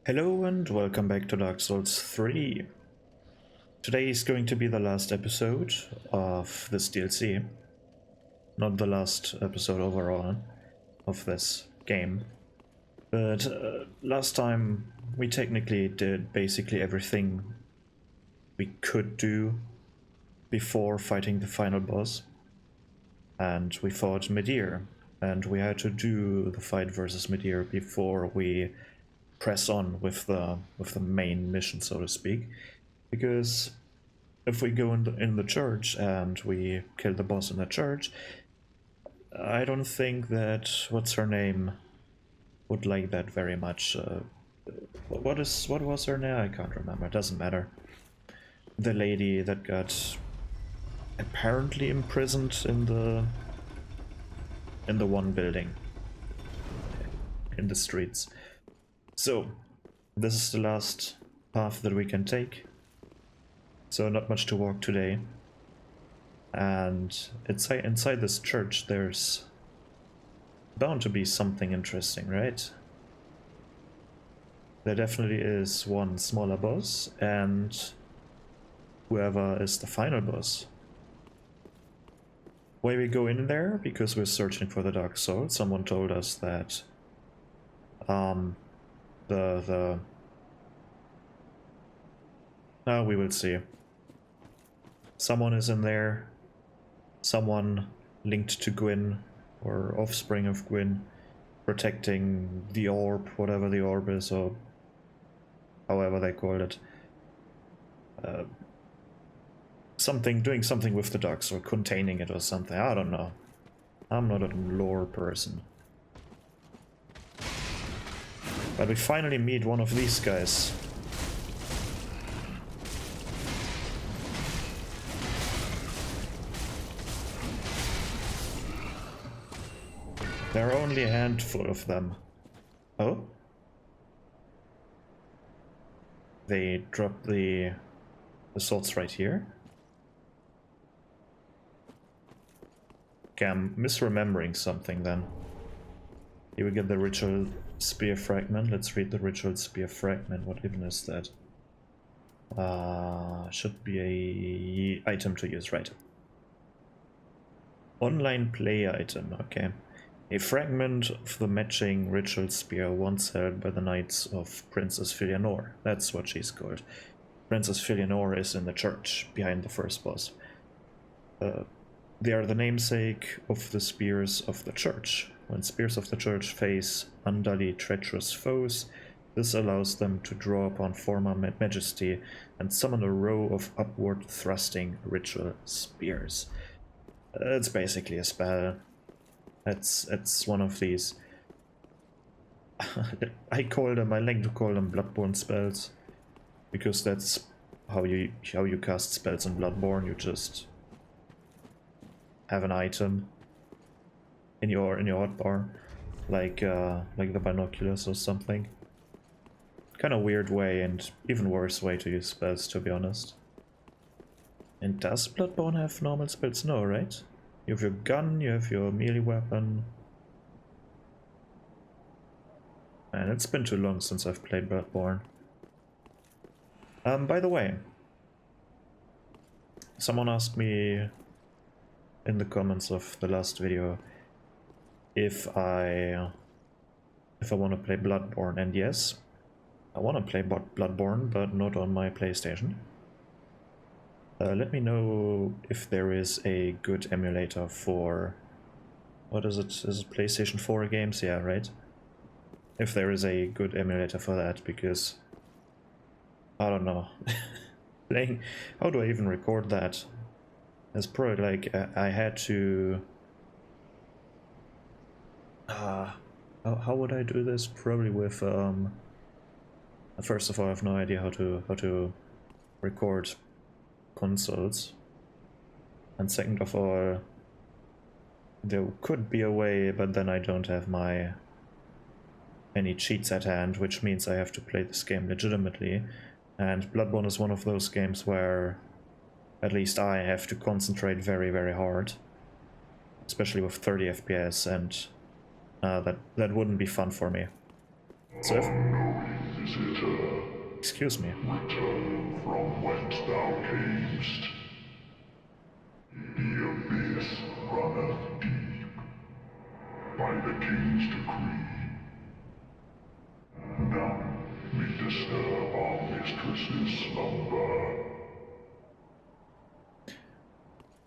Hello and welcome back to Dark Souls 3. Today is going to be the last episode of this DLC. Not the last episode overall of this game. But last time we technically did basically everything we could do before fighting the final boss. And we fought Midir. And we had to do the fight versus Midir before we press on with the main mission, so to speak, because if we go in the church and we kill the boss in the church, I don't think that what's her name would like that very much. What was her name? I can't remember. It doesn't matter. The lady that got apparently imprisoned in the one building in the streets. So, this is the last path that we can take. So not much to walk today. And inside this church there's bound to be something interesting, right? There definitely is one smaller boss and whoever is the final boss. Why we go in there? Because we're searching for the Dark Soul. Someone told us that now we will see. Someone is in there. Someone linked to Gwyn, or offspring of Gwyn, protecting the orb, whatever the orb is, or however they called it. Doing something with the Dark Soul, containing it or something. I don't know. I'm not a lore person. But we finally meet one of these guys. There are only a handful of them. Oh? They dropped the swords right here. Okay, I'm misremembering something then. Here we get the Ritual Spear Fragment. Let's read the Ritual Spear Fragment. What even is that? Should be a item to use, right? Online play item, okay. A fragment of the matching Ritual Spear once held by the Knights of Princess Filianore. That's what she's called. Princess Filianore is in the church, behind the first boss. They are the namesake of the spears of the church. When spears of the church face unduly treacherous foes, this allows them to draw upon former majesty and summon a row of upward thrusting ritual spears. It's basically a spell. It's one of these. I like to call them Bloodborne spells, because that's how you cast spells in Bloodborne. You just have an item in your hotbar, like the binoculars or something. Kind of weird way and even worse way to use spells, to be honest. And does Bloodborne have normal spells? No, right? You have your gun, you have your melee weapon. Man, it's been too long since I've played Bloodborne. By the way, someone asked me in the comments of the last video if I want to play Bloodborne, and yes, I want to play Bloodborne, but not on my PlayStation. Let me know if there is a good emulator for... what is it? Is it PlayStation 4 games? Yeah, right? If there is a good emulator for that, because... I don't know. Playing... how do I even record that? It's probably like I had to... how would I do this? Probably with... First of all, I have no idea how to record consoles, and second of all, there could be a way, but then I don't have any cheats at hand, which means I have to play this game legitimately, and Bloodborne is one of those games where at least I have to concentrate very, very hard, especially with 30 FPS, and that wouldn't be fun for me. So if Excuse me. Return from whence thou camest. The abyss runneth deep by the king's decree. None may disturb our mistress's slumber.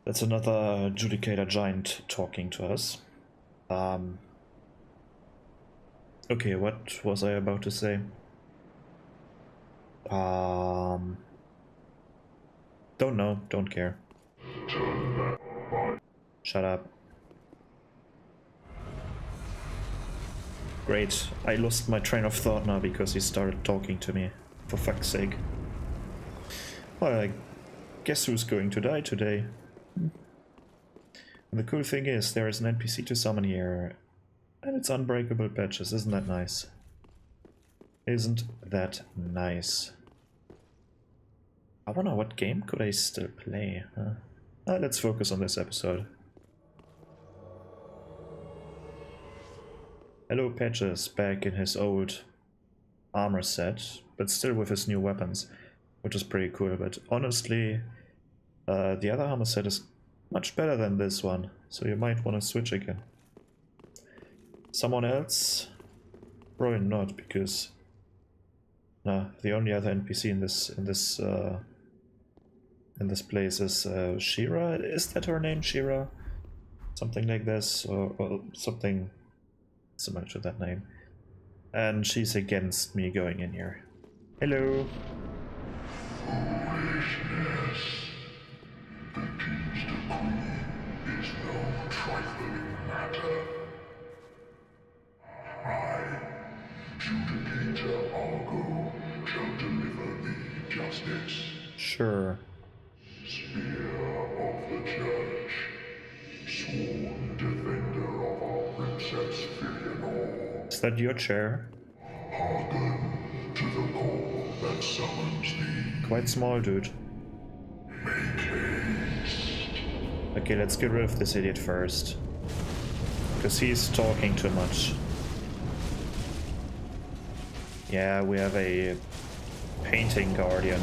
That's another Judicator giant talking to us. Okay, what was I about to say? Don't know, don't care. Shut up. Great, I lost my train of thought now because he started talking to me. For fuck's sake. Well, I guess who's going to die today? And the cool thing is, there is an NPC to summon here. And it's Unbreakable Patches, isn't that nice? Isn't that nice? I wonder what game could I still play, huh? Let's focus on this episode. Hello Patches, back in his old armor set, but still with his new weapons, which is pretty cool, but honestly, the other armor set is much better than this one, so you might want to switch again. Someone else? Probably not, because no, the only other NPC in this place is Shira. Is that her name, Shira? Something like this, or something similar to that name. And she's against me going in here. Hello. Foolishness. The king's decree is no trifling matter. I, Judicator Argo, shall deliver thee justice. Sure. Spear of the Church, sworn defender of our Princess Filianor. Is that your chair? Hearken to the call that summons thee. Quite small, dude. Make haste. Okay, let's get rid of this idiot first. Because he's talking too much. Yeah, we have a painting guardian.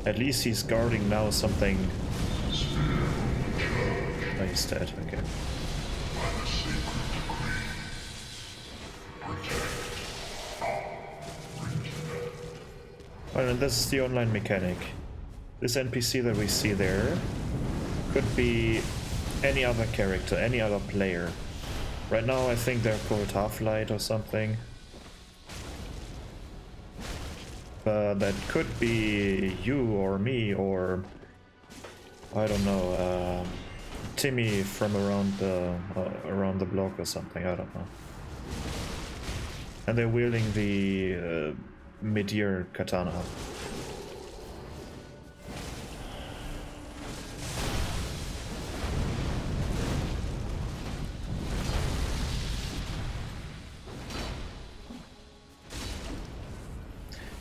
At least he's guarding now something. Oh, he's dead, okay. Well, and this is the online mechanic. This NPC that we see there could be any other character, any other player. Right now I think they're called Half-Light or something. But that could be you or me or I don't know, Timmy from around the block or something. I don't know. And they're wielding the mid-year katana.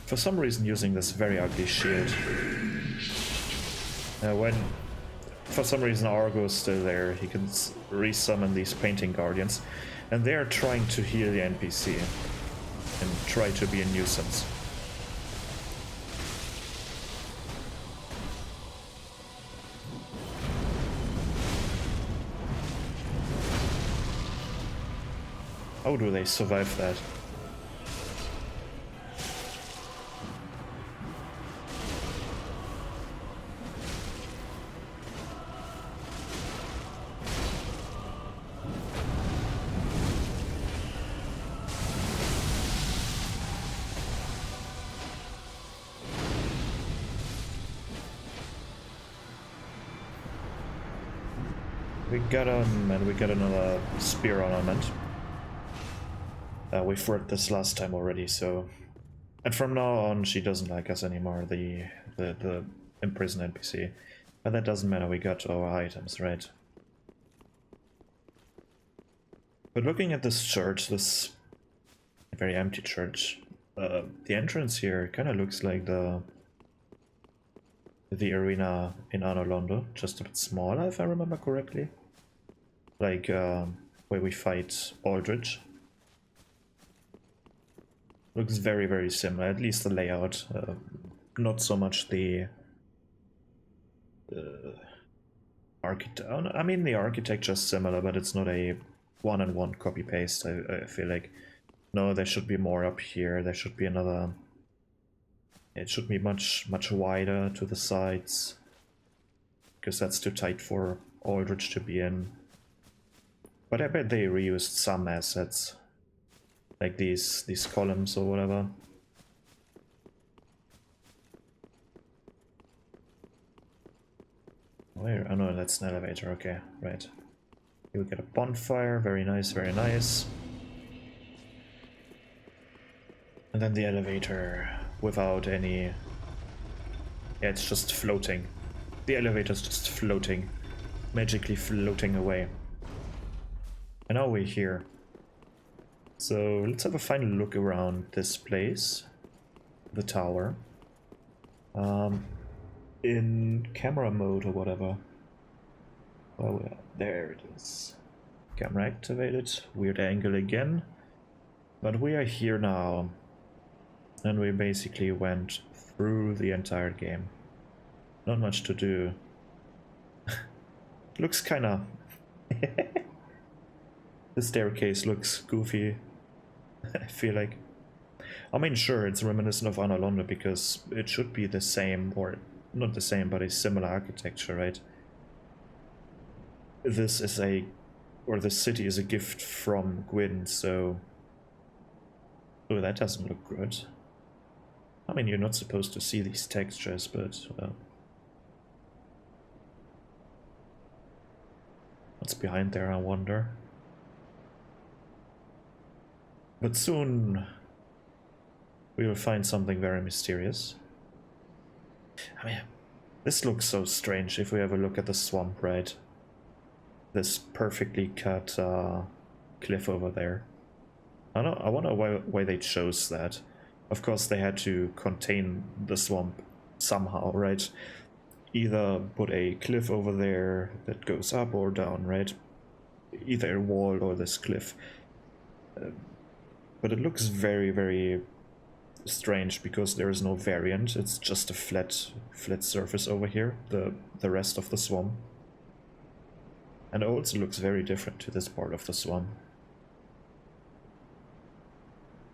For some reason using this very ugly shield. For some reason Argo is still there, he can resummon these painting guardians, and they are trying to heal the NPC and try to be a nuisance. How do they survive that? We got him, and we got another spear ornament. We've read this last time already, so... And from now on, she doesn't like us anymore, the imprisoned NPC. But that doesn't matter, we got our items, right? But looking at this church, this very empty church, the entrance here kind of looks like the arena in Anor Londo, just a bit smaller if I remember correctly. Like where we fight Aldrich. Looks very, very similar, at least the layout. Not so much the I mean, the architecture is similar, but it's not a one-on-one copy-paste, I feel like. No, there should be more up here. There should be another... It should be much wider to the sides. Because that's too tight for Aldrich to be in. But I bet they reused some assets. Like these columns or whatever. Where? Oh no, that's an elevator. Okay, right. Here we get a bonfire. Very nice, very nice. And then the elevator without any... Yeah, it's just floating. The elevator's just floating. Magically floating away. And now we're here. So let's have a final look around this place. The tower. In camera mode or whatever. Oh, yeah, there it is. Camera activated. Weird angle again. But we are here now. And we basically went through the entire game. Not much to do. Looks kinda... The staircase looks goofy. I feel like. I mean, sure, it's reminiscent of Anor Londo because it should be the same, or not the same, but a similar architecture, right? This is a... or the city is a gift from Gwyn, so... Oh, that doesn't look good. I mean, you're not supposed to see these textures, but, well... What's behind there, I wonder? But soon... we will find something very mysterious. I mean, this looks so strange if we have a look at the swamp, right? This perfectly cut cliff over there. I wonder why they chose that. Of course, they had to contain the swamp somehow, right? Either put a cliff over there that goes up or down, right? Either a wall or this cliff. But it looks very, very strange because there is no variant. It's just a flat surface over here, the rest of the swamp. And it also looks very different to this part of the swamp.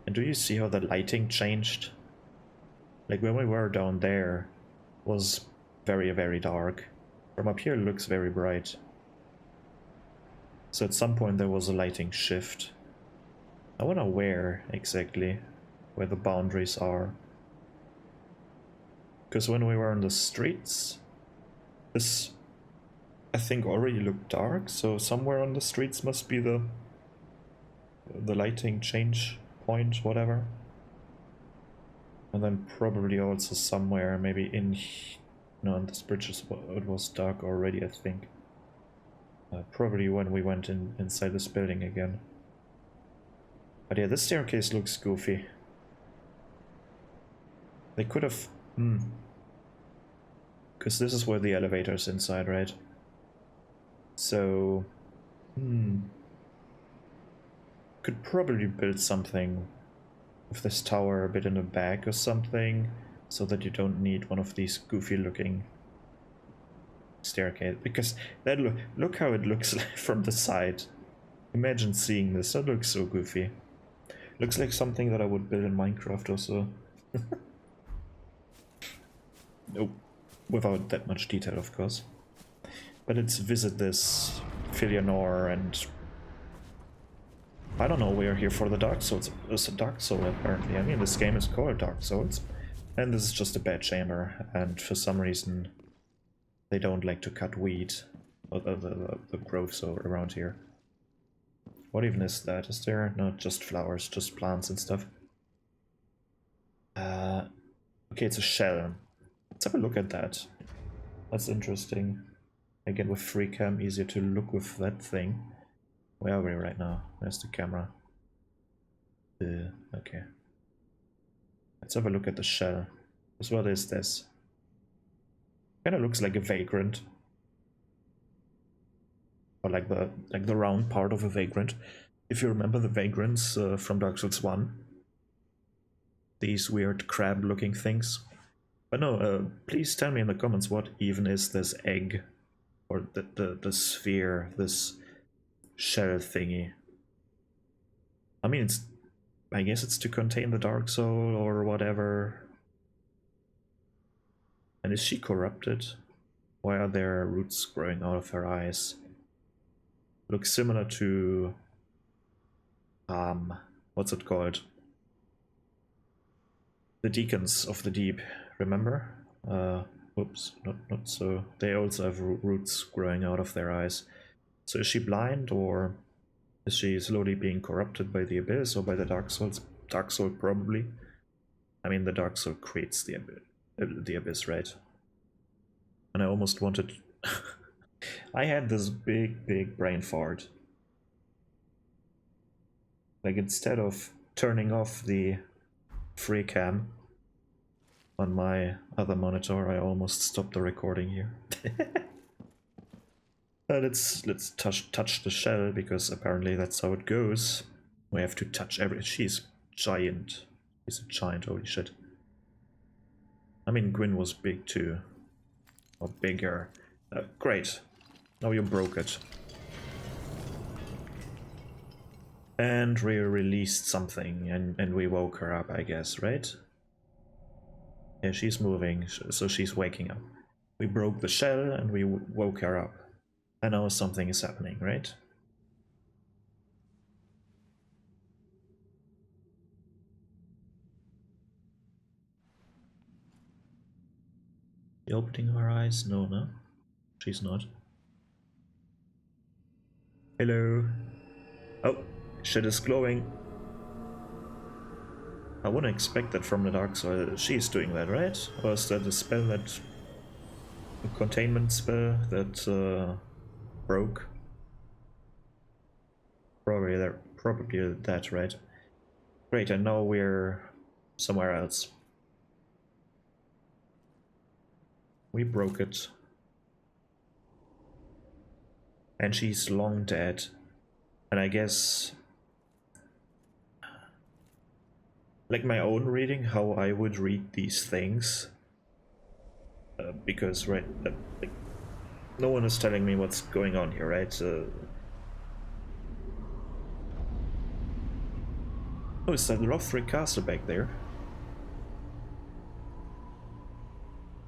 And do you see how the lighting changed? Like when we were down there was very, very dark. From up here it looks very bright. So at some point there was a lighting shift. I wonder where exactly, where the boundaries are. Because when we were on the streets, this I think already looked dark, so somewhere on the streets must be the lighting change point, whatever. And then probably also somewhere, maybe in... No, on this bridge it was dark already, I think. Probably when we went inside this building again. But yeah, this staircase looks goofy. They could have... Because this is where the elevator is inside, right? So... Could probably build something with this tower a bit in the back or something, so that you don't need one of these goofy looking staircase. Because that look how it looks from the side. Imagine seeing this, that looks so goofy. Looks like something that I would build in Minecraft also. Nope. Without that much detail, of course. But it's visit this Filianor, and I don't know, we are here for the Dark Souls. It's a Dark Soul, apparently. I mean, this game is called Dark Souls. And this is just a bad chamber, and for some reason they don't like to cut weed, or the growths around here. What even is that? Is there not just flowers, just plants and stuff? Okay, it's a shell. Let's have a look at that. That's interesting. Again, with free cam, easier to look with that thing. Where are we right now? Where's the camera? Okay. Let's have a look at the shell. So what is this? Kinda looks like a vagrant. Or like the round part of a vagrant. If you remember the vagrants from Dark Souls 1. these weird crab-looking things. But no, please tell me in the comments what even is this egg, or the sphere, this shell thingy. I mean, I guess it's to contain the Dark Soul or whatever. And is she corrupted? Why are there roots growing out of her eyes? Looks similar to what's it called? The Deacons of the Deep, remember? Oops, not so. They also have roots growing out of their eyes. So is she blind, or is she slowly being corrupted by the Abyss or by the Dark Souls? Dark Soul, probably. I mean, the Dark Soul creates the Abyss, right? And I almost wanted... I had this big brain fart. Like, instead of turning off the free cam on my other monitor, I almost stopped the recording here. Let's touch the shell, because apparently that's how it goes. We have to touch every... She's giant. She's a giant, holy shit. I mean, Gwyn was big too. Or bigger. Great. Now you broke it. And we released something, and we woke her up, I guess, right? Yeah, she's moving, so she's waking up. We broke the shell, and we woke her up. And now something is happening, right? Opening her eyes? No. She's not. Hello. Oh, shit is glowing. I wouldn't expect that from the Dark Soul. She's doing that, right? Or is that a spell that... a containment spell that broke? Probably that, right? Great, and now we're somewhere else. We broke it. And she's long dead. And I guess... like my own reading, how I would read these things. Because, right, like, no one is telling me what's going on here, right? Oh, is that Lothric Castle back there?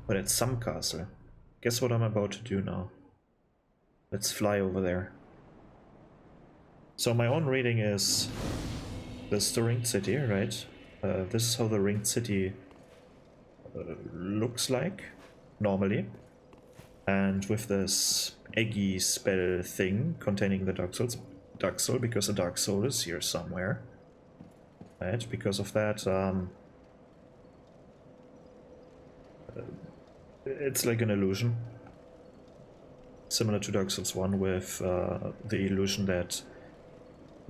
But it's some castle. Guess what I'm about to do now? Let's fly over there. So my own reading is... this is the Ringed City, right? This is how the Ringed City looks like, normally. And with this eggy spell thing containing the Dark Soul, because the Dark Soul is here somewhere. Right, because of that, it's like an illusion. Similar to Dark Souls 1 with the illusion that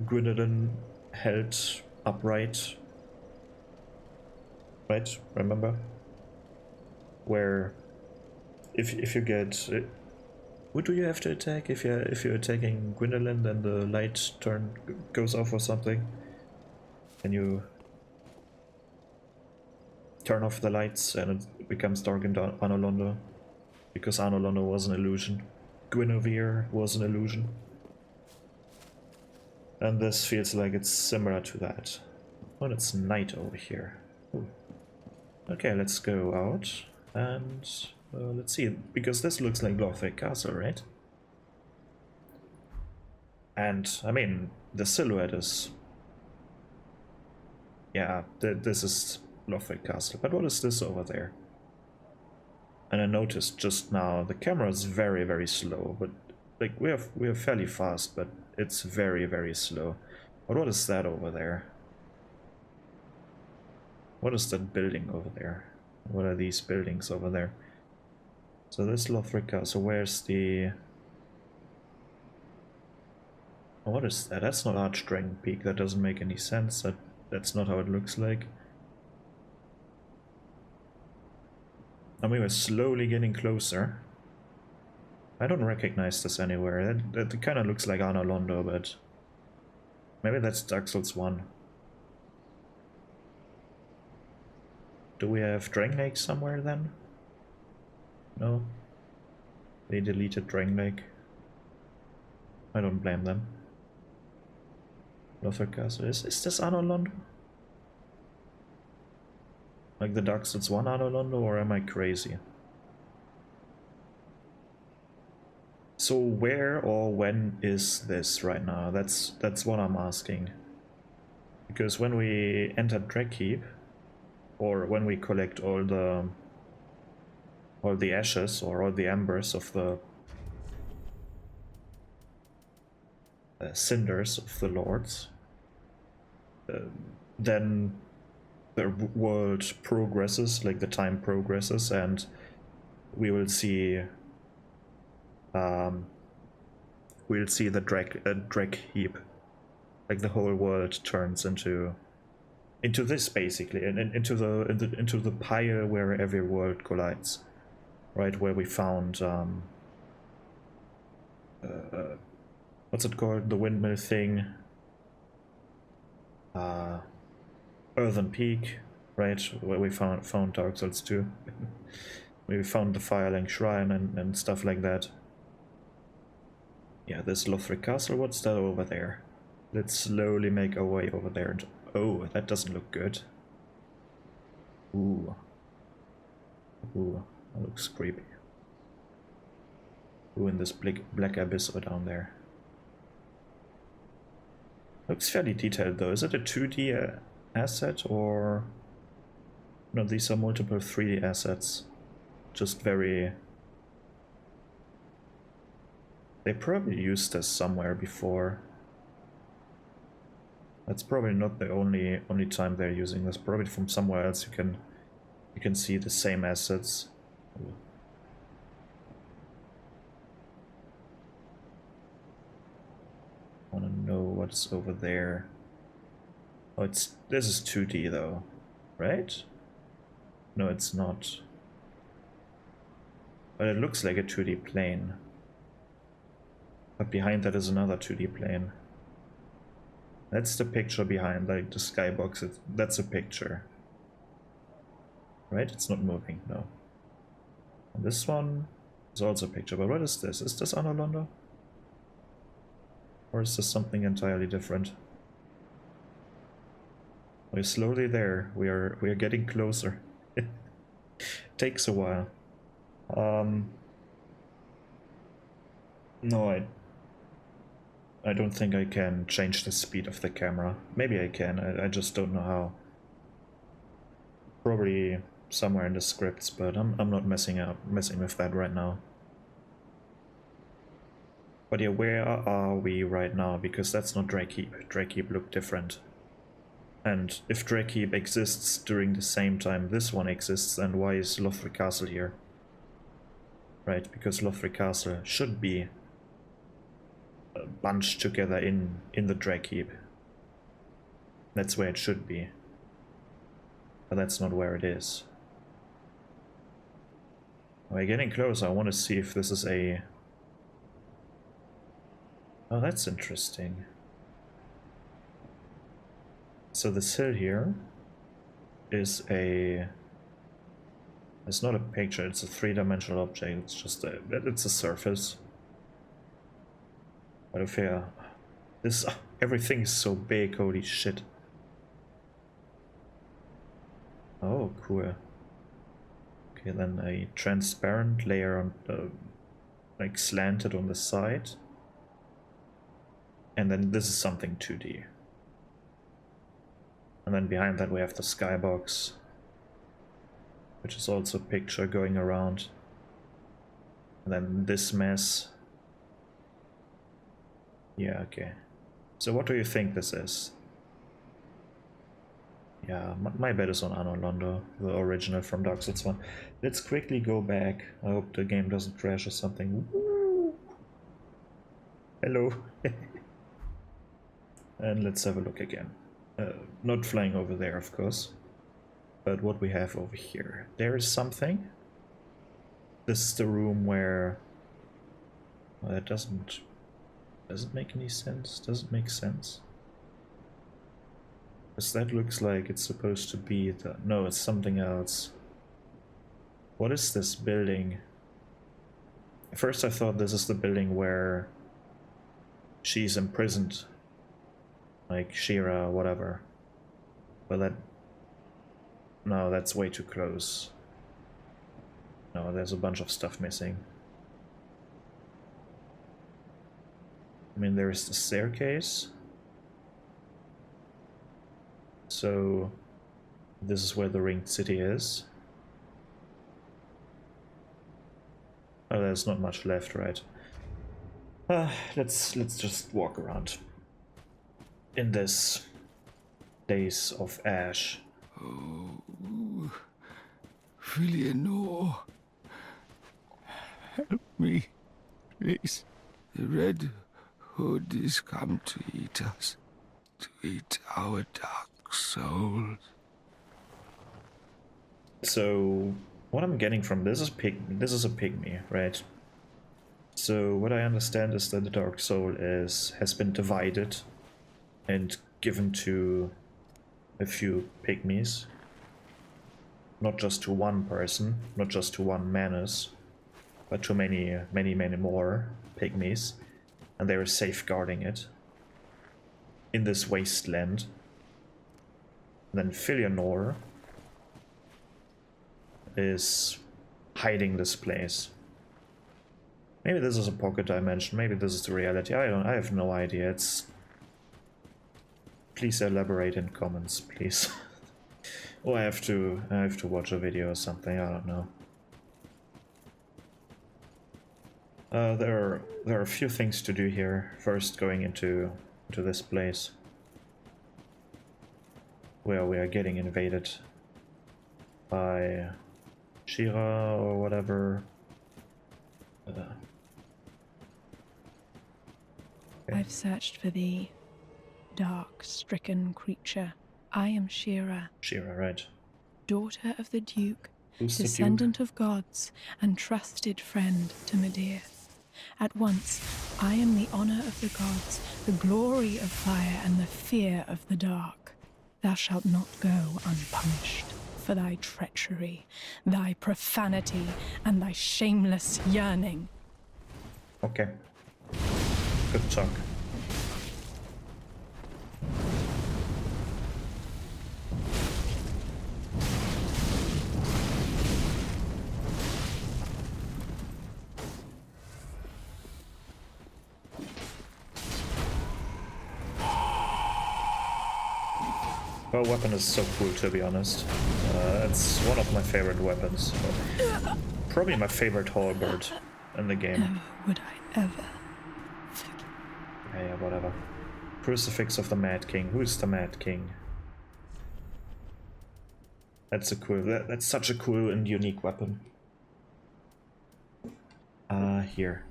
Gwynedon held upright. Right, remember? Where if you get... who do you have to attack? If you're attacking Gwendolyn, then the light goes off or something. And you turn off the lights and it becomes dark in Anor Londo. Because Anor Londo was an illusion. Guinevere was an illusion. And this feels like it's similar to that. Oh, it's night over here. Ooh. Okay, let's go out and let's see, because this looks like Lothric Castle, right? And I mean, the silhouette is... yeah, this is Lothric Castle. But what is this over there? And I noticed just now the camera is very, very slow, but like we are fairly fast, but it's very, very slow. But what is that over there? What is that building over there? What are these buildings over there? So this Lothric Castle, where's the... oh, what is that? That's not Archdragon Peak, that doesn't make any sense. That's not how it looks like. And we were slowly getting closer. I don't recognize this anywhere. That kind of looks like Anor Londo, but maybe that's Dark Souls 1. Do we have Drain Lake somewhere then? No? They deleted Drain Lake. I don't blame them. Lothar Castle. Is this Anor Londo? Like the Dark Souls 1 Anor Londo, or am I crazy? So where or when is this right now? That's what I'm asking. Because when we enter Dragkeep, or when we collect all the ashes or all the embers of the cinders of the lords, then the world progresses, like the time progresses, and we will see the drag heap, like the whole world turns into this basically, and into the pyre where every world collides, right? Where we found what's it called? The windmill thing. Earthen Peak, right? Where we found Dark Souls 2. We found the Firelink Shrine and stuff like that. Yeah, this Lothric Castle, what's that over there? Let's slowly make our way over there. And oh, that doesn't look good. Ooh. Ooh, that looks creepy. Ooh, in this black abyss down there. Looks fairly detailed though. Is it a 2D asset or... No, these are multiple 3D assets. Just very... They probably used this somewhere before. That's probably not the only time they're using this. Probably from somewhere else you can see the same assets. Ooh. I wanna know what's over there. Oh, this is 2D though, right? No, it's not. But it looks like a 2D plane. But behind that is another 2D plane. That's the picture behind, like the skybox. That's a picture. Right? It's not moving, no. And this one is also a picture, but what is this? Is this Anor Londo? Or is this something entirely different? We're slowly there. We are getting closer. It takes a while. No, I don't think I can change the speed of the camera. Maybe I can. I just don't know how. Probably somewhere in the scripts, but I'm not messing with that right now. But yeah, where are we right now? Because that's not Dragkeep. Dragkeep looked different. And if Dragkeep exists during the same time this one exists, then why is Lothric Castle here? Right, because Lothric Castle should be bunched together in the Dragkeep. That's where it should be. But that's not where it is. We're getting close. I want to see if this is a... Oh, that's interesting. So this hill here is a... It's not a picture, it's a three-dimensional object. It's just it's a surface. But if this... Everything is so big, holy shit. Oh, cool. Okay, then a transparent layer on like slanted on the side. And then this is something 2D. And then behind that we have the skybox, which is also a picture going around. And then this mess. Yeah, okay. So what do you think this is? Yeah, my bet is on Anor Londo, the original from Dark Souls 1. Let's quickly go back. I hope the game doesn't crash or something. Woo! Hello. And let's have a look again. Not flying over there, of course. But what we have over here. There is something. This is the room where... Well, that doesn't... Does it make any sense? Does it make sense? Because that looks like it's supposed to be the... No, it's something else. What is this building? At first I thought this is the building where she's imprisoned. Like Shira or whatever. But that... No, that's way too close. No, there's a bunch of stuff missing. I mean, there is the staircase. So this is where the ringed city is. Oh, there's not much left, right? Let's just walk around in this days of ash. Oh, Filianor, help me, please. The Red Hood is come to eat us, to eat our dark souls. So what I'm getting from this is this is a pygmy, right? So what I understand is that the dark soul has been divided and given to a few pygmies. Not just to one person, not just to one Manus, but to many more pygmies, and they were safeguarding it in this wasteland. And then Filianor is hiding this place. Maybe this is a pocket dimension, maybe this is the reality. I have no idea. It's... Please elaborate in comments, please. Or I have to watch a video or something, I don't know. There are a few things to do here. First, going into this place where we are getting invaded by Shira or whatever. Okay. I've searched for thee, dark, stricken creature. I am Shira. Shira, right. Daughter of the Duke, Who's the Duke? descendant of gods, and trusted friend to Medea. At once, I am the honor of the gods, the glory of fire, and the fear of the dark. Thou shalt not go unpunished for thy treachery, thy profanity, and thy shameless yearning. Okay. Good talk. Her weapon is so cool, to be honest. It's one of my favorite weapons. Probably my favorite halberd in the game. Never would I ever. Yeah, whatever. Crucifix of the Mad King. Who's the Mad King? That's a cool. That's such a cool and unique weapon. Here.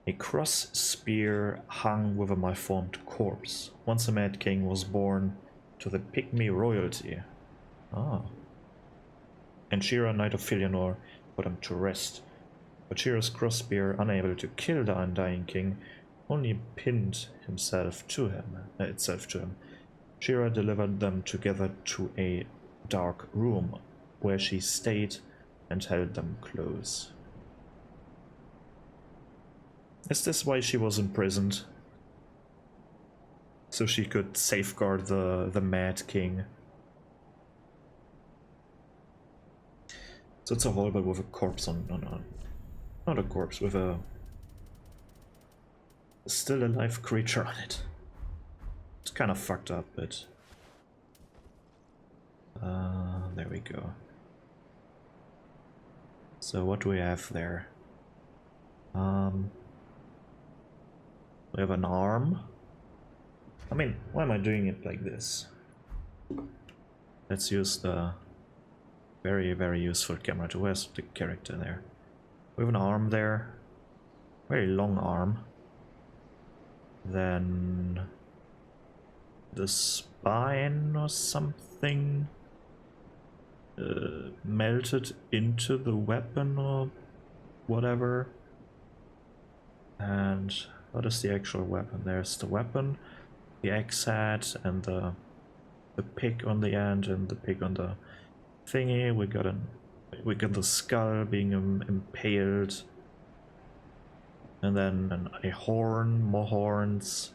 A cross spear hung with a malformed corpse. Once a Mad King was born to the pygmy royalty. Ah. And Shira, Knight of Filianor, put him to rest. But Shira's cross spear, unable to kill the undying king, only pinned itself to him. Shira delivered them together to a dark room, where she stayed and held them close. Is this why she was imprisoned? So she could safeguard the Mad King. So it's a halberd with a corpse on not a corpse, with a still alive creature on it. It's kind of fucked up, but there we go. So what do we have there? We have an arm. I mean, why am I doing it like this? Let's use the very, very useful camera to... Where's the character there? We have an arm there. Very long arm. Then the spine or something melted into the weapon or whatever. And what is the actual weapon? There's the weapon, the axe head, and the the pig on the end and the pig on the thingy. We got the skull being impaled, and then a horn, more horns.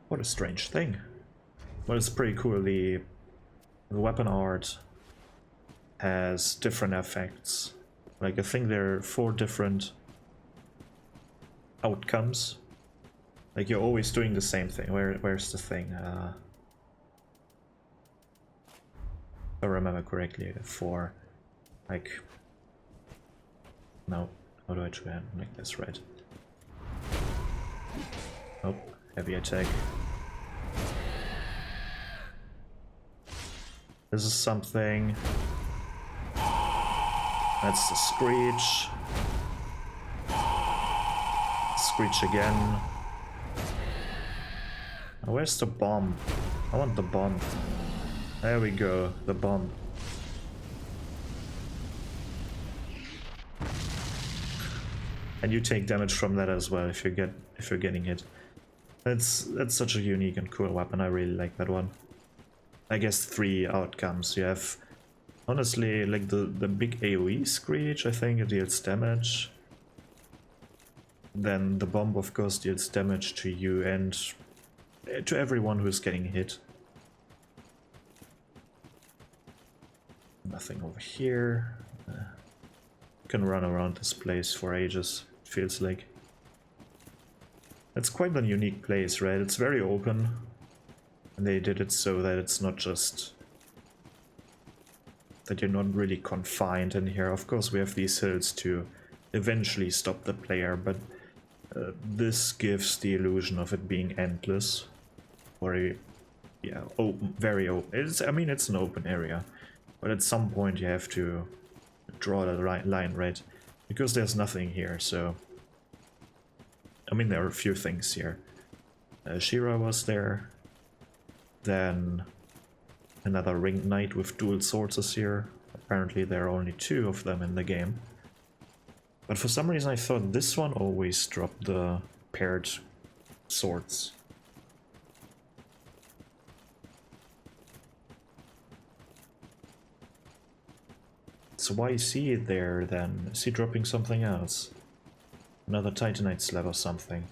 What a strange thing. But it's pretty cool. The weapon art has different effects. Like, I think there are 4 different outcomes. Like, you're always doing the same thing. Where's the thing? If I remember correctly, 4. Like, no, how do I try and make this right? Oh, heavy attack. This is something. That's the screech. Screech again. Oh, where's the bomb? I want the bomb. There we go, the bomb. And you take damage from that as well if you're getting hit. That's such a unique and cool weapon. I really like that one. I guess 3 outcomes. You have, honestly, like the big AoE screech, I think it deals damage. Then the bomb, of course, deals damage to you and to everyone who's getting hit. Nothing over here. Can run around this place for ages, it feels like. It's quite a unique place, right? It's very open. And they did it so that it's not just that you're not really confined in here. Of course, we have these hills to eventually stop the player, but this gives the illusion of it being endless. Or yeah, open, very open. I mean, it's an open area, but at some point you have to draw the right line, right? Because there's nothing here, so... I mean, there are a few things here. Shira was there. Then another ringed knight with dual swords is here. Apparently there are only 2 of them in the game. But for some reason I thought this one always dropped the paired swords. So why is he there then? Is he dropping something else? Another Titanite slab or something?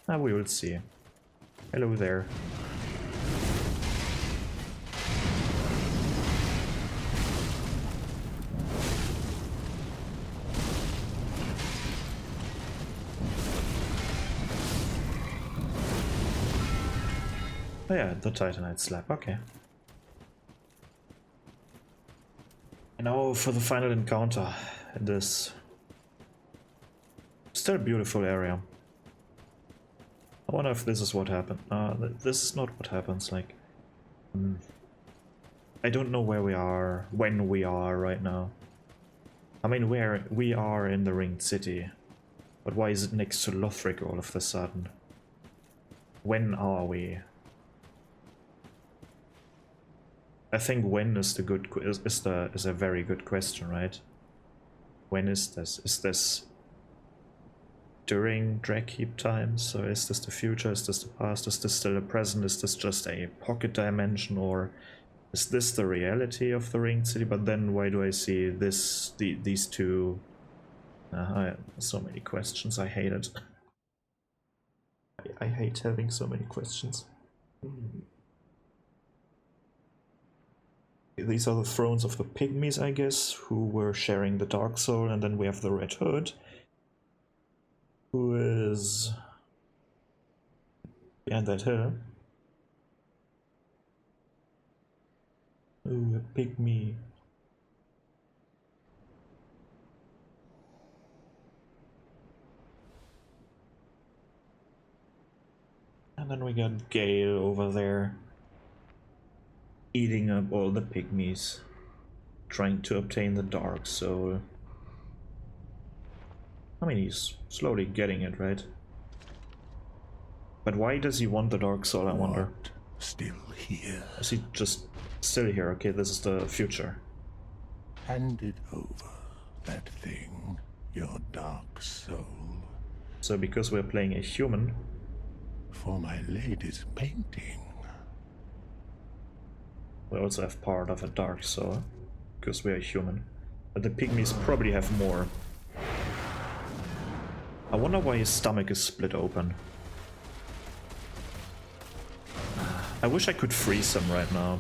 Ah, we will see. Hello there. Oh yeah, the Titanite slab, okay. And now for the final encounter in this still beautiful area. I wonder if this is what happened. This is not what happens, like... I don't know where we are, when we are right now. I mean, we are in the Ringed City. But why is it next to Lothric all of a sudden? When are we? I think when is the good is a very good question, right? When is this? Is this during Dragkeep times? So is this the future? Is this the past? Is this still the present? Is this just a pocket dimension, or is this the reality of the Ringed City? But then why do I see these two? So many questions. I hate it. I hate having so many questions. These are the thrones of the pygmies, I guess, who were sharing the Dark Soul, and then we have the Red Hood, who is behind that hill. Ooh, a pygmy. And then we got Gale over there, eating up all the pygmies, trying to obtain the Dark Soul. I mean, he's slowly getting it, right? But why does he want the Dark Soul, I wonder? Still here. Is he just still here? Okay, this is the future. Hand it over, that thing your dark soul So because we're playing a human, for my lady's painting. we also have part of a dark soul, because we're human. But the pygmies probably have more. I wonder why his stomach is split open. I wish I could freeze him right now.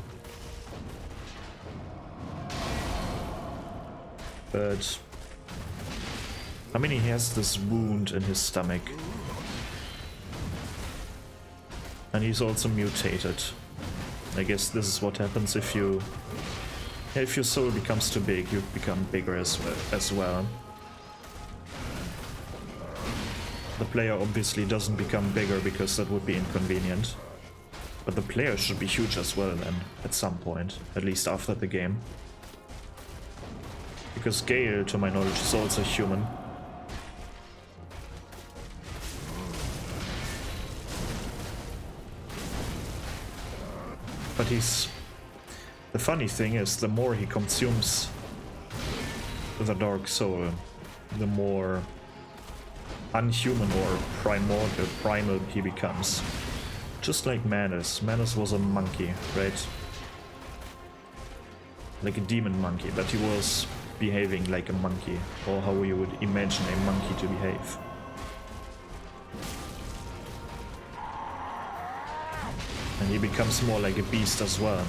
But I mean, he has this wound in his stomach. And he's also mutated. I guess this is what happens if your soul becomes too big, you become bigger as well. The player obviously doesn't become bigger because that would be inconvenient. But the player should be huge as well then, at some point, at least after the game. Because Gale, to my knowledge, is also human. But the funny thing is, the more he consumes the Dark Soul, the more unhuman or primal he becomes. Just like Manus. Manus was a monkey, right? Like a demon monkey, but he was behaving like a monkey, or how you would imagine a monkey to behave. And he becomes more like a beast as well.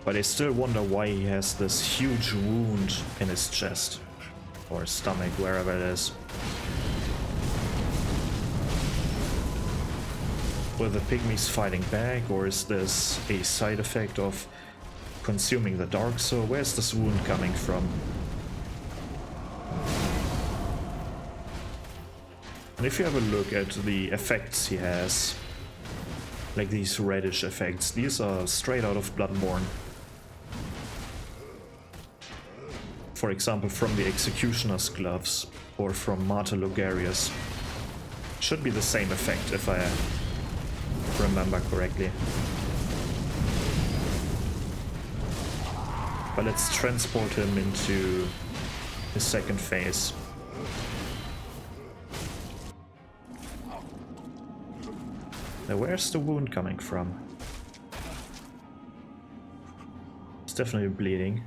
But I still wonder why he has this huge wound in his chest, or stomach, wherever it is. Were the pygmies fighting back, or is this a side effect of consuming the Dark Soul? Where's this wound coming from? And if you have a look at the effects he has, like these reddish effects, these are straight out of Bloodborne. For example, from the Executioner's Gloves, or from Martyr Logarius. Should be the same effect if I remember correctly. But let's transport him into the second phase. Now where's the wound coming from? It's definitely bleeding.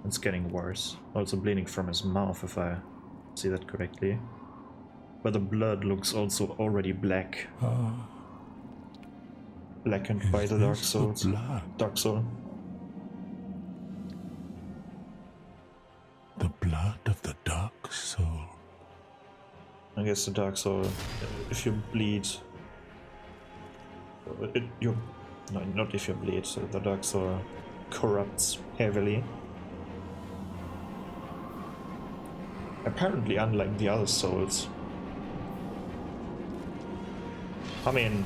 It's getting worse. Also bleeding from his mouth, if I see that correctly. But the blood looks also already black. Blackened by the Dark Soul. Dark Soul. The blood of the Dark Soul. I guess the Dark Soul, if you bleed... No, not if you bleed, so the Dark Soul corrupts heavily. Apparently unlike the other souls. I mean,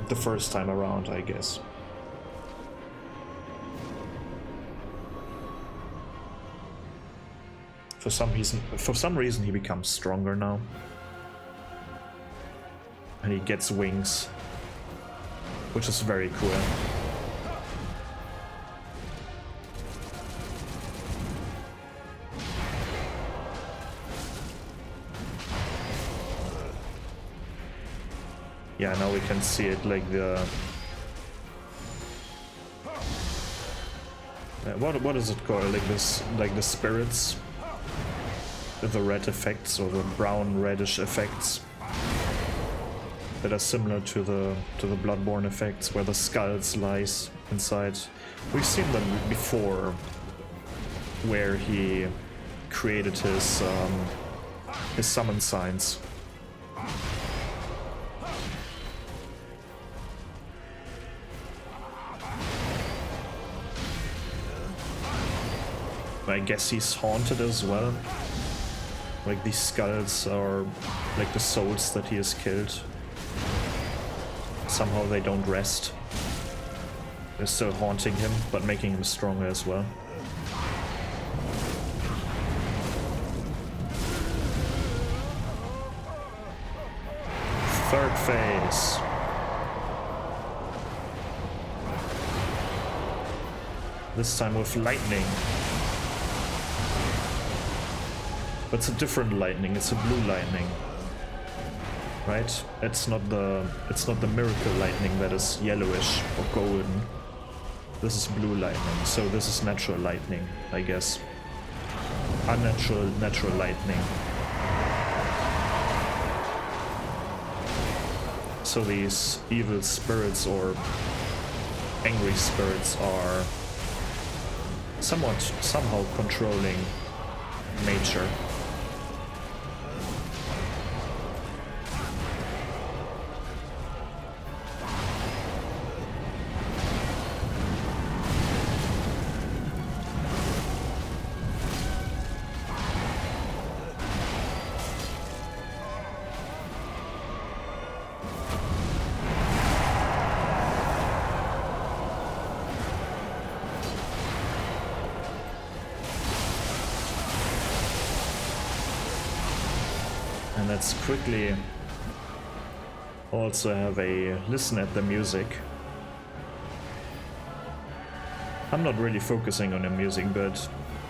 the first time around, I guess. For some reason he becomes stronger now. And he gets wings, which is very cool. Yeah, now we can see it like the... What is it called? Like this, like the spirits? The red effects, or the brown reddish effects that are similar to the Bloodborne effects, where the skulls lies inside. We've seen them before, where he created his summon signs. I guess he's haunted as well. Like these skulls are like the souls that he has killed. Somehow they don't rest. They're still haunting him, but making him stronger as well. Third phase. This time with lightning. It's a different lightning, it's a blue lightning. Right? It's not the miracle lightning that is yellowish or golden. This is blue lightning, so this is natural lightning, I guess. Unnatural, natural lightning. So these evil spirits or angry spirits are somehow controlling nature. And let's quickly also have a listen at the music. I'm not really focusing on the music, but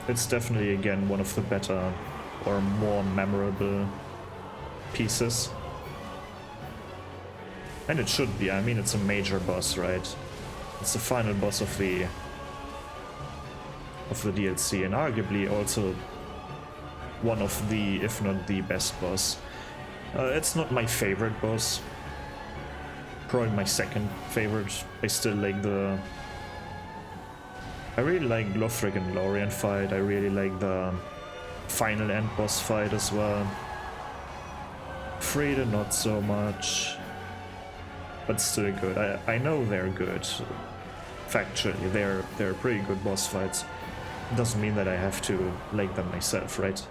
it's definitely again one of the better or more memorable pieces. And it should be, I mean it's a major boss, right? It's the final boss of the DLC and arguably also one of the, if not the best boss. It's not my favorite boss. Probably my second favorite. I still like the... I really like Lothric and Lorien fight. I really like the final end boss fight as well. Frida not so much. But still good. I know they're good. Factually, they're pretty good boss fights. Doesn't mean that I have to like them myself, right?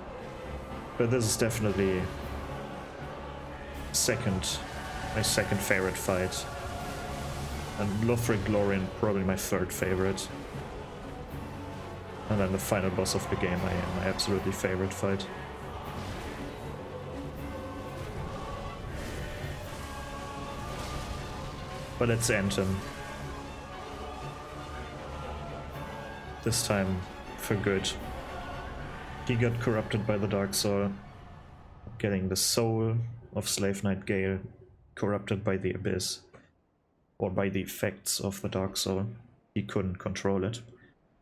But this is definitely my second favorite fight. And Lothric Lorien probably my third favorite. And then the final boss of the game, my absolutely favorite fight. But let's end him. This time for good. He got corrupted by the Dark Soul, getting the soul of Slave Knight Gale corrupted by the Abyss, or by the effects of the Dark Soul. He couldn't control it.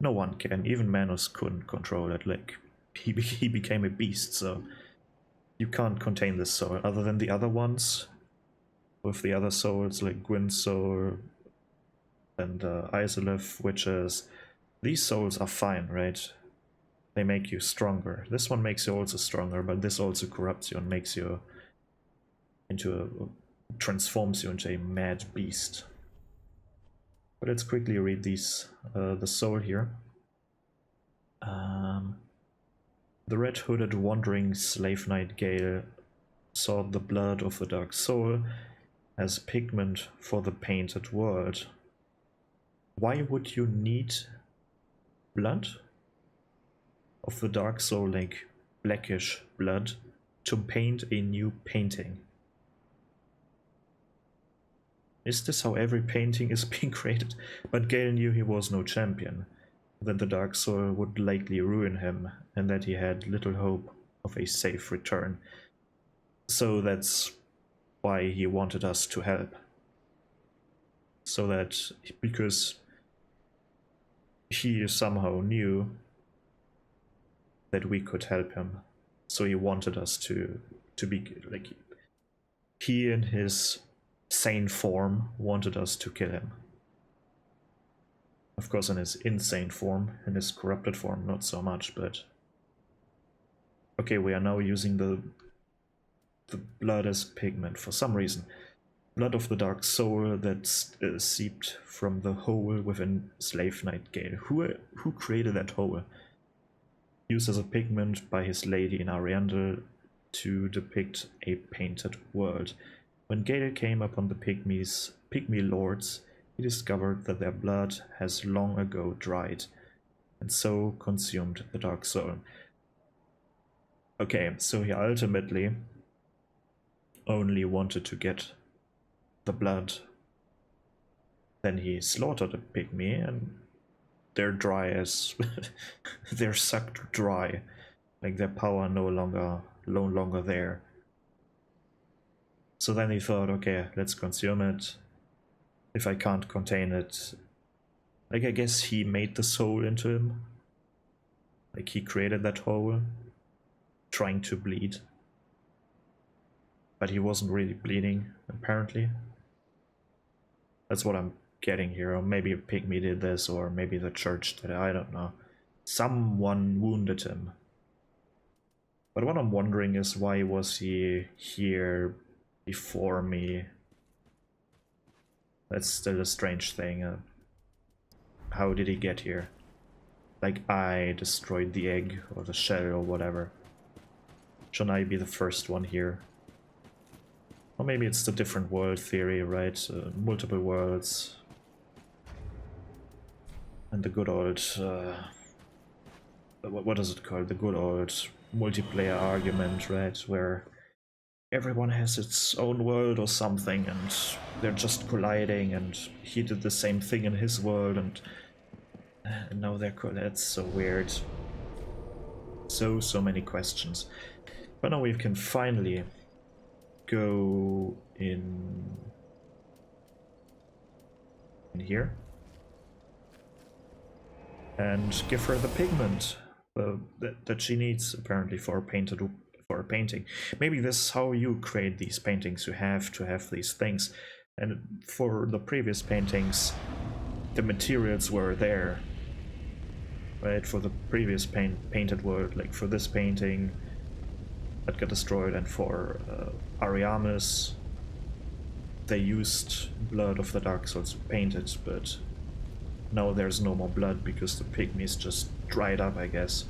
No one can, even Manus couldn't control it, like, he became a beast, so you can't contain this soul, other than the other ones, with the other souls, like Gwyn's soul, and Izalith, witches. These souls are fine, right? They make you stronger. This one makes you also stronger, but this also corrupts you and makes you transforms you into a mad beast. But let's quickly read these, the soul here. The red-hooded wandering slave knight Gale sought the blood of the dark soul as pigment for the painted world. Why would you need blood of the dark soul, like blackish blood, to paint a new painting? Is this how every painting is being created? But Gale knew he was no champion, that the dark soul would likely ruin him, and that he had little hope of a safe return. So that's why he wanted us to help. So that, because he somehow knew that we could help him, so he wanted us to be like, he in his sane form wanted us to kill him. Of course in his insane form, in his corrupted form, not so much, but okay, we are now using the blood as pigment for some reason. Blood of the dark soul that seeped from the hole within Slave Knight Gale. Who created that hole? Used as a pigment by his lady in Ariandel to depict a painted world. When Gale came upon the pygmy lords, he discovered that their blood has long ago dried, and so consumed the dark soul. Okay, so he ultimately only wanted to get the blood. Then he slaughtered a pygmy, and they're dry as... they're sucked dry Like their power no longer there. So then he thought, okay, let's consume it. If I can't contain it, like I guess he made the soul into him. Like he created that hole, trying to bleed. But he wasn't really bleeding, apparently. That's what I'm getting here. Or maybe a pygmy did this, or maybe the church did it, I don't know. Someone wounded him. But what I'm wondering is, why was he here before me? That's still a strange thing. How did he get here? Like I destroyed the egg or the shell or whatever. Shouldn't I be the first one here? Or maybe it's the different world theory, right? Multiple worlds. And the good old... what is it called? The good old multiplayer argument, right? Where everyone has its own world or something and they're just colliding, and he did the same thing in his world and now they're that's so weird. So many questions. But now we can finally go in here and give her the pigment that she needs, apparently, for a painting. Maybe this is how you create these paintings. You have to have these things, and for the previous paintings the materials were there, right? For the previous painted world, like for this painting that got destroyed, and for Ariamis, they used blood of the Dark Souls to paint it, but now there's no more blood because the pygmies just dried up, I guess.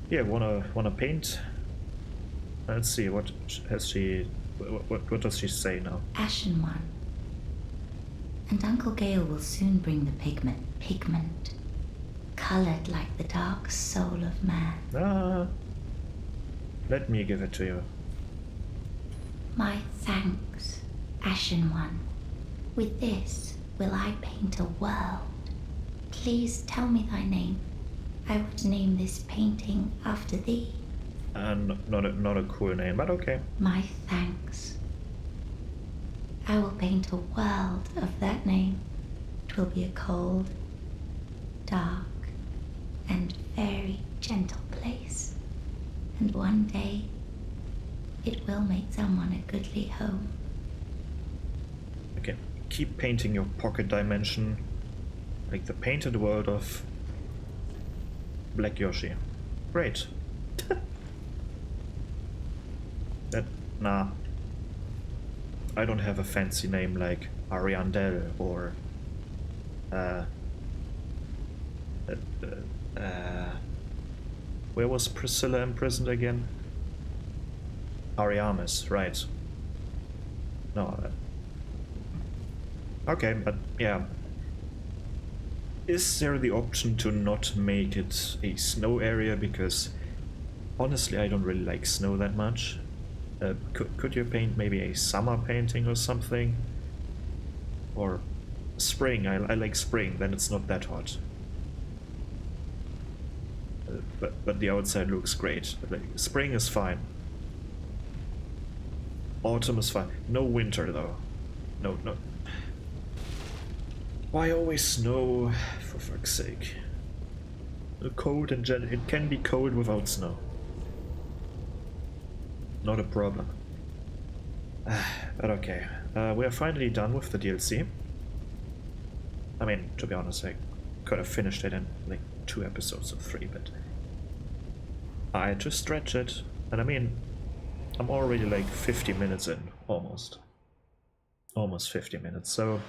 Yeah, wanna paint? Let's see, what has she... What does she say now? Ashen One. And Uncle Gale will soon bring the pigment, colored like the dark soul of man. Ah, let me give it to you. My thanks, Ashen One. With this will I paint a world. Please tell me thy name. I would name this painting after thee. Not a cool name, but okay. My thanks. I will paint a world of that name. 'Twill be a cold, dark, and very gentle place. And one day, it will make someone a goodly home. Okay, keep painting your pocket dimension like the painted world of Black Yoshi. Great. Nah. I don't have a fancy name like Ariandel or where was Priscilla imprisoned again? Ariamis, right. No. Okay, but yeah. Is there the option to not make it a snow area? Because honestly, I don't really like snow that much. Could you paint maybe a summer painting or something? Or spring? I like spring, then it's not that hot. But the outside looks great. Like, spring is fine. Autumn is fine. No winter though. No. Why always snow? For fuck's sake. Cold in general. It can be cold without snow. Not a problem. But okay. We are finally done with the DLC. I mean, to be honest, I could have finished it in like 2 episodes or 3, but I had to stretch it. And I mean, I'm already like 50 minutes in, almost. Almost 50 minutes, so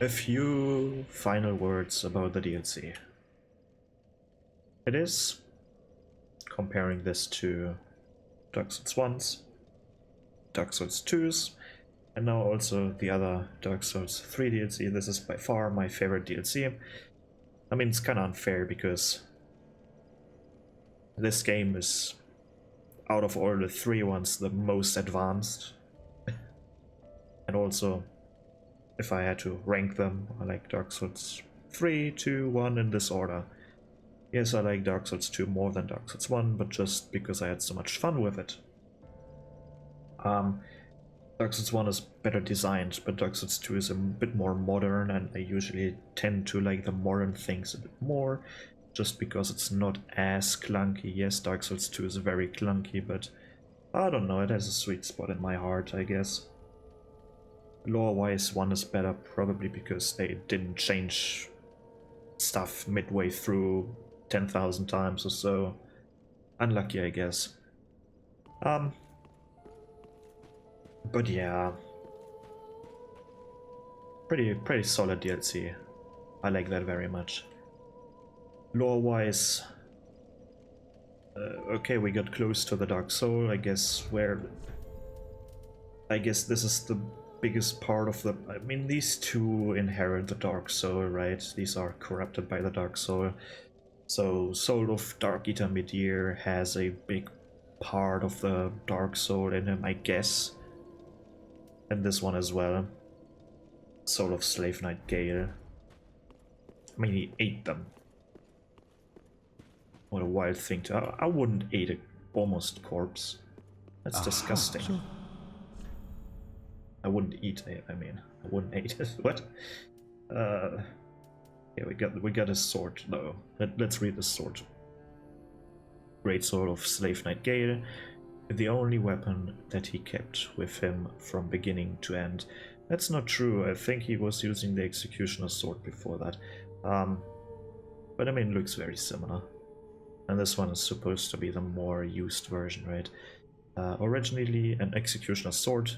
a few final words about the DLC. It is, comparing this to Dark Souls 1s, Dark Souls 2s, and now also the other Dark Souls 3 DLC, this is by far my favorite DLC. I mean, it's kind of unfair because this game is, out of all the 3 ones, the most advanced. And also, if I had to rank them, I like Dark Souls 3, 2, 1 in this order. Yes, I like Dark Souls 2 more than Dark Souls 1, but just because I had so much fun with it. Dark Souls 1 is better designed, but Dark Souls 2 is a bit more modern, and I usually tend to like the modern things a bit more, just because it's not as clunky. Yes, Dark Souls 2 is very clunky, but I don't know, it has a sweet spot in my heart, I guess. Lore-wise, 1 is better, probably because they didn't change stuff midway through 10,000 times or so. Unlucky, I guess. But yeah, pretty solid DLC. I like that very much. Lore-wise, okay, we got close to the Dark Soul. I guess this is the biggest part of the. I mean, these two inherit the Dark Soul, right? These are corrupted by the Dark Soul. So, Soul of Dark Eater Midir has a big part of the Dark Soul in him, I guess. And this one as well. Soul of Slave Knight Gale. I mean, he ate them. What a wild thing to. I wouldn't eat a almost corpse. That's disgusting. So I wouldn't eat it. I mean, I wouldn't eat it. What? Yeah, we got a sword though. Let's read the sword. Great Sword of Slave Knight Gale. The only weapon that he kept with him from beginning to end. That's not true. I think he was using the Executioner's sword before that. But I mean, it looks very similar. And this one is supposed to be the more used version, right? Originally an Executioner's sword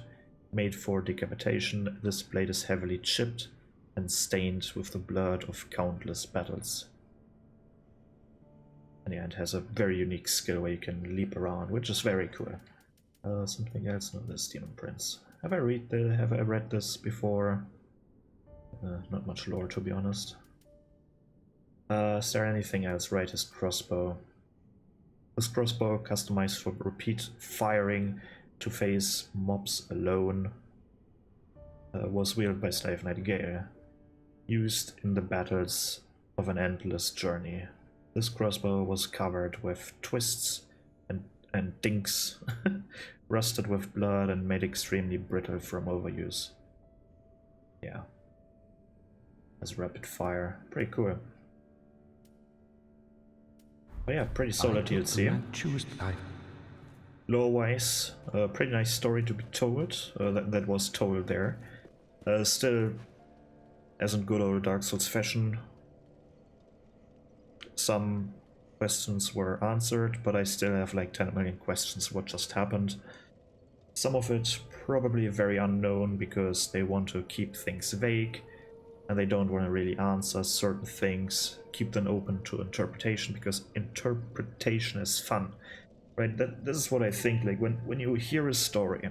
made for decapitation, this blade is heavily chipped and stained with the blood of countless battles. And yeah, it has a very unique skill where you can leap around, which is very cool. Something else? No, this Demon Prince. Have I read this before? Not much lore, to be honest. Is there anything else? Right, his crossbow. This crossbow, customized for repeat firing to face mobs alone, was wielded by Slave Knight Gale, used in the battles of an endless journey. This crossbow was covered with twists and dinks, rusted with blood and made extremely brittle from overuse. Yeah. Has rapid fire. Pretty cool. But yeah, pretty solid DLC. Lore-wise, a pretty nice story to be told. That was told there. Still, as in good old Dark Souls fashion, some questions were answered, but I still have like 10 million questions what just happened. Some of it probably very unknown because they want to keep things vague and they don't want to really answer certain things, keep them open to interpretation because interpretation is fun, right? This is what I think, like when you hear a story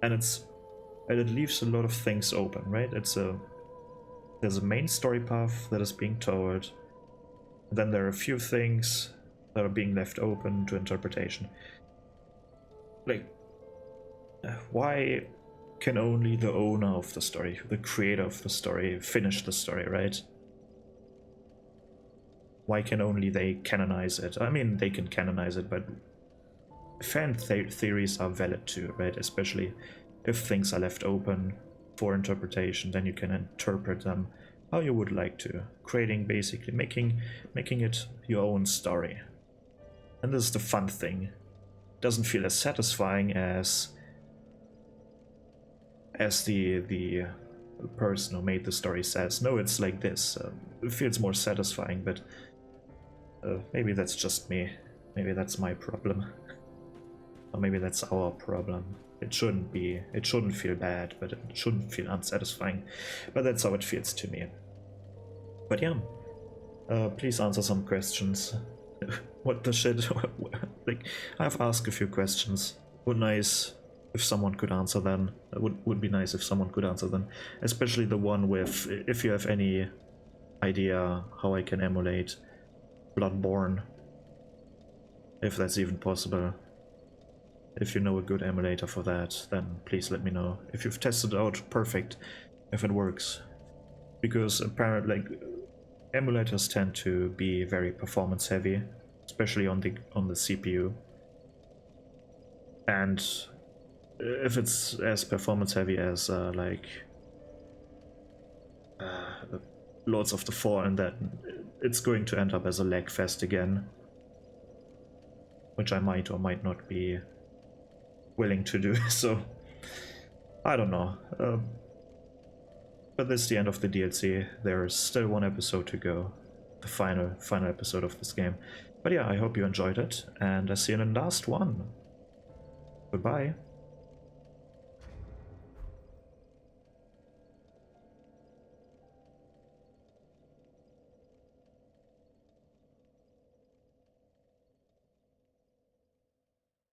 and it leaves a lot of things open, right? There's a main story path that is being told. Then there are a few things that are being left open to interpretation. Like, why can only the owner of the story, the creator of the story, finish the story, right? Why can only they canonize it? I mean, they can canonize it, but fan theories are valid too, right? Especially if things are left open for interpretation, then you can interpret them how you would like to, creating basically making it your own story. And this is the fun thing. It doesn't feel as satisfying as the person who made the story says. No, it's like this. It feels more satisfying, but maybe that's just me. Maybe that's my problem. Or maybe that's our problem. It shouldn't feel bad, but it shouldn't feel unsatisfying. But that's how it feels to me. But yeah, please answer some questions. What the shit? Like, I've asked a few questions. Would nice if someone could answer them. Would be nice if someone could answer them. Especially the one with, if you have any idea how I can emulate Bloodborne. If that's even possible. If you know a good emulator for that, then please let me know. If you've tested it out, perfect. If it works. Because apparently, like, emulators tend to be very performance heavy, especially on the CPU. And if it's as performance heavy as Lords of the Fallen, then it's going to end up as a lag fest again, which I might or might not be willing to do. So I don't know. But this is the end of the DLC. There's still one episode to go, the final episode of this game. But yeah, I hope you enjoyed it, and I see you in the last one. Goodbye.